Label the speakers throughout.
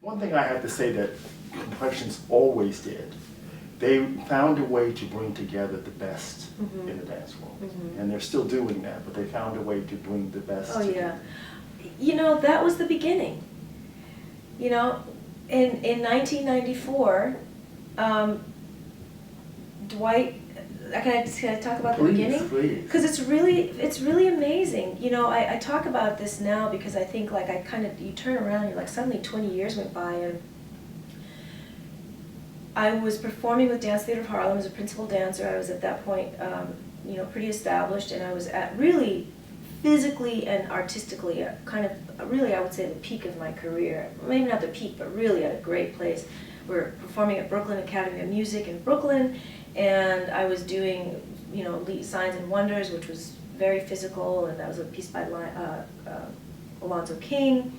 Speaker 1: One thing I have to say that Complexions always did, they found a way to bring together the best in the dance world. And they're still doing that, but they found a way to bring the best together.
Speaker 2: You know, that was the beginning. You know, in 1994, Dwight, can I talk about the beginning?
Speaker 1: Please.
Speaker 2: Because it's really amazing. You know, I talk about this now because I think like you turn around, you're like suddenly 20 years went by, and I was performing with Dance Theater of Harlem as a principal dancer. I was at that point, you know, pretty established, and I was at really physically and artistically really, I would say, the peak of my career. Maybe not the peak, but really at a great place. We're performing at Brooklyn Academy of Music in Brooklyn, and I was doing, you know, Lead Signs and Wonders, which was very physical, and that was a piece by Alonzo King.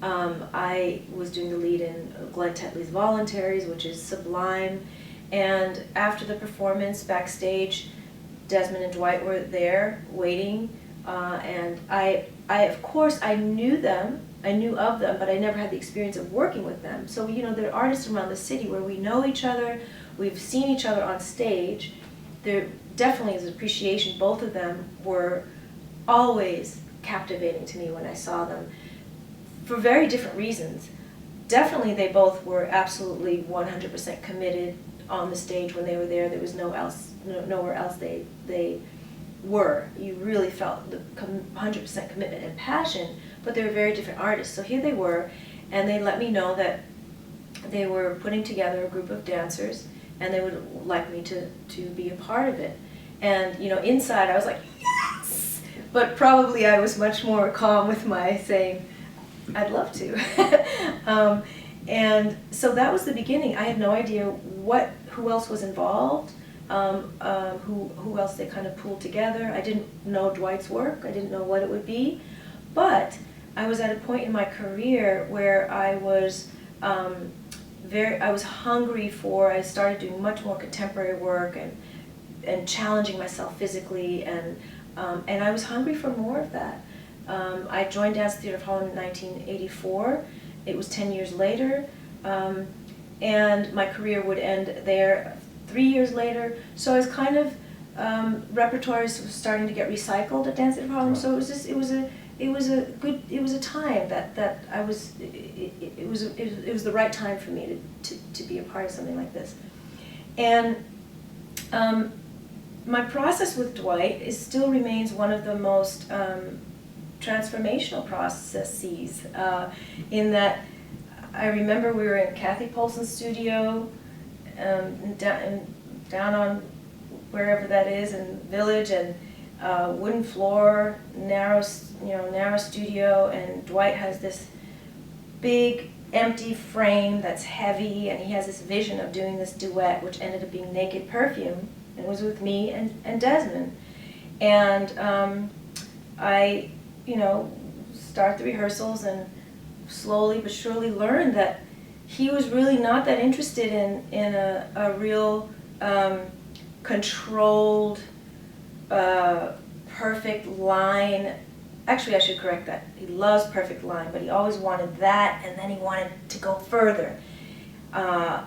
Speaker 2: I was doing the lead in Glenn Tetley's Voluntaries, which is sublime. And after the performance, backstage, Desmond and Dwight were there waiting, and I of course, I knew of them, but I never had the experience of working with them. So, you know, there are artists around the city where we know each other, we've seen each other on stage. There definitely is appreciation. Both of them were always captivating to me when I saw them, for very different reasons. Definitely they both were absolutely 100% committed on the stage when they were there. There was nowhere else they were. You really felt the 100% commitment and passion, but they were very different artists. So here they were, and they let me know that they were putting together a group of dancers, and they would like me to be a part of it. And, you know, inside I was like, yes! But probably I was much more calm with my saying, I'd love to. And so that was the beginning. I had no idea who else was involved, who else they kind of pulled together. I didn't know Dwight's work. I didn't know what it would be. But I was at a point in my career where I was hungry I started doing much more contemporary work and challenging myself physically, and I was hungry for more of that. I joined Dance Theater of Harlem in 1984. It was 10 years later, and my career would end there 3 years later. So I was kind of, repertories was starting to get recycled at Dance Theater of Harlem. So it was a time that I was, it was the right time for me to be a part of something like this. And my process with Dwight still remains one of the most transformational processes, in that I remember we were in Kathy Polson's studio, down on wherever that is in Village, and wooden floor, narrow studio, and Dwight has this big empty frame that's heavy, and he has this vision of doing this duet, which ended up being Naked Perfume, and it was with me and Desmond. And I, you know, start the rehearsals and slowly but surely learn that he was really not that interested in a real controlled, perfect line. Actually, I should correct that. He loves perfect line, but he always wanted that, and then he wanted to go further.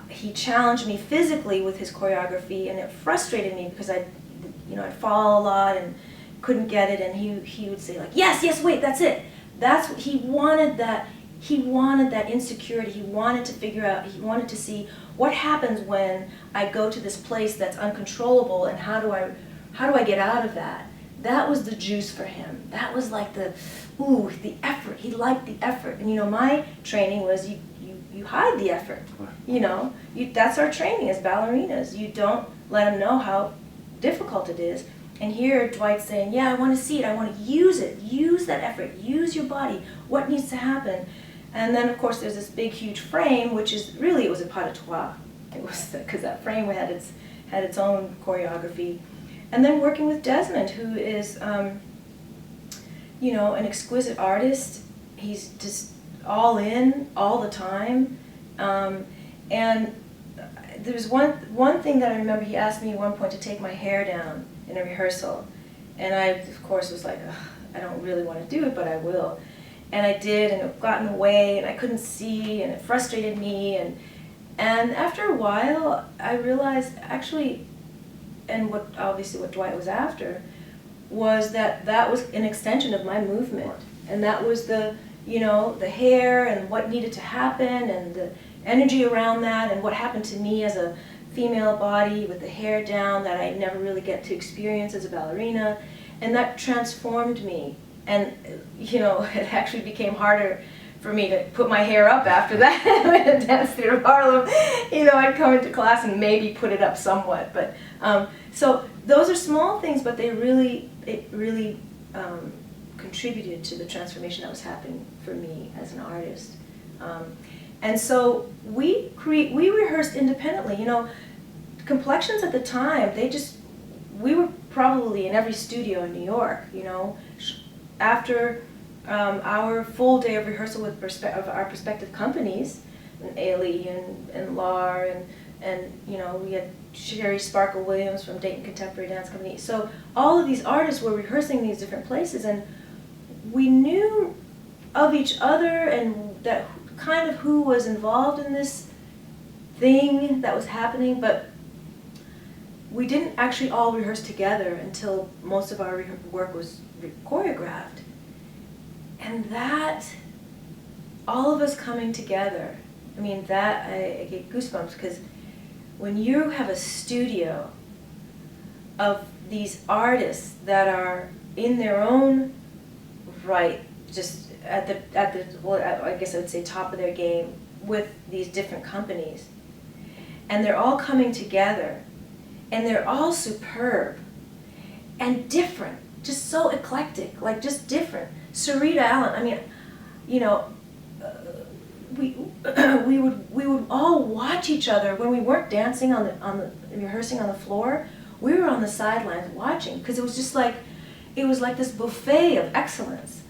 Speaker 2: He challenged me physically with his choreography, and it frustrated me because I'd fall a lot and couldn't get it, and he would say like, yes, wait, that's it. That's what he wanted. He wanted that insecurity. He wanted to figure out. He wanted to see what happens when I go to this place that's uncontrollable, and how do I get out of that. That was the juice for him. That was like the effort. He liked the effort. And you know, my training was you hide the effort. You know, that's our training as ballerinas. You don't let them know how difficult it is. And here Dwight's saying, yeah, I want to see it. I want to use it. Use that effort. Use your body. What needs to happen? And then, of course, there's this big, huge frame, which is really, it was a pas de trois. It was because that frame had its own choreography. And then working with Desmond, who is, you know, an exquisite artist. He's just all in, all the time. And there was one thing that I remember he asked me at one point to take my hair down in a rehearsal. And I, of course, was like, I don't really want to do it, but I will. and I did, and it got in the way, and I couldn't see, and it frustrated me, and after a while, I realized actually, and what obviously what Dwight was after, was that was an extension of my movement, and that was the, you know, the hair and what needed to happen, and the energy around that, and what happened to me as a female body with the hair down that I never really get to experience as a ballerina, and that transformed me. And, you know, it actually became harder for me to put my hair up after that at Dance Theater of Harlem. You know, I'd come into class and maybe put it up somewhat, but so those are small things, but it really contributed to the transformation that was happening for me as an artist. And so we rehearsed independently. You know, Complexions at the time, we were probably in every studio in New York, you know. After our full day of rehearsal with our prospective companies, and Ailey and Lar, and you know, we had Sherry Sparkle Williams from Dayton Contemporary Dance Company. So all of these artists were rehearsing in these different places, and we knew of each other and that kind of who was involved in this thing that was happening, but we didn't actually all rehearse together until most of our work was choreographed. And that, all of us coming together, I mean, that, I get goosebumps, because when you have a studio of these artists that are in their own right, just at the well, I guess I would say top of their game with these different companies, and they're all coming together, and they're all superb and different, just so eclectic, like just different. Sarita Allen, I mean, you know, we would all watch each other when we weren't dancing on the rehearsing on the floor. We were on the sidelines watching, because it was just like, it was like this buffet of excellence,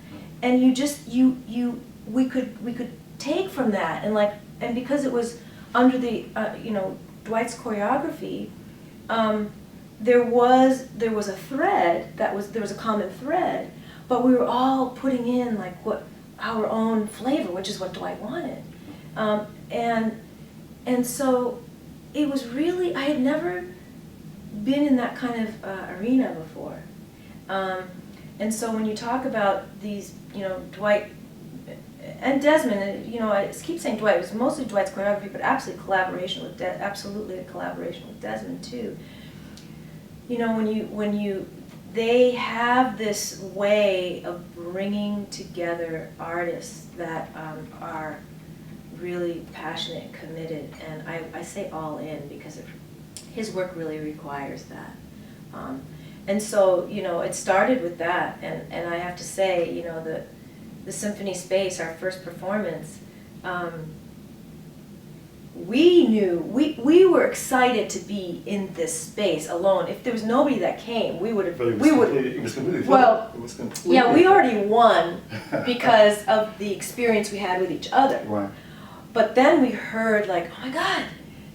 Speaker 2: and we could take from that, and because it was under the you know, Dwight's choreography, there was a thread there was a common thread, but we were all putting in like what our own flavor, which is what Dwight wanted, and so it was really, I had never been in that kind of arena before, and so when you talk about these, you know, Dwight and Desmond, you know, I keep saying Dwight, it was mostly Dwight's choreography, but absolutely a collaboration with Desmond too. You know, they have this way of bringing together artists that are really passionate and committed, and I say all in because his work really requires that. And so, you know, it started with that, and I have to say, you know, the Symphony Space, our first performance, we were excited to be in this space alone. If there was nobody that came, we would have.
Speaker 1: It was completely.
Speaker 2: Well,
Speaker 1: it was completely.
Speaker 2: Yeah, we already won because of the experience we had with each other.
Speaker 1: Right.
Speaker 2: But then we heard like, oh my God,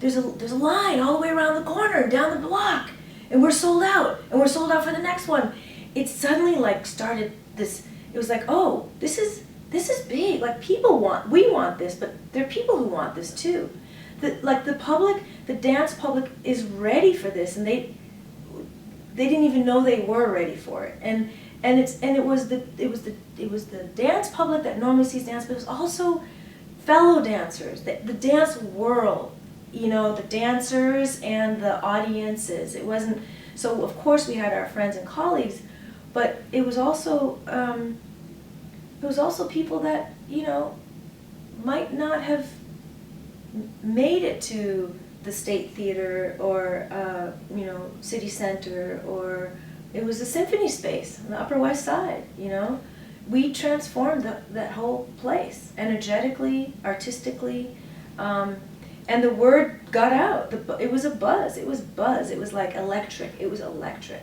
Speaker 2: there's a line all the way around the corner and down the block, and we're sold out, for the next one. It suddenly like started this. It was like, oh, this is big. Like we want this, but there are people who want this too. The public, the dance public is ready for this, and they didn't even know they were ready for it. And it was the dance public that normally sees dance, but it was also fellow dancers, the dance world, you know, the dancers and the audiences. It wasn't, so of course we had our friends and colleagues, but it was also people that, you know, might not have made it to the State Theater or you know, City Center, or it was a Symphony Space on the Upper West Side. You know, we transformed that whole place energetically, artistically, and the word got out. It was a buzz. It was buzz. It was like electric. It was electric.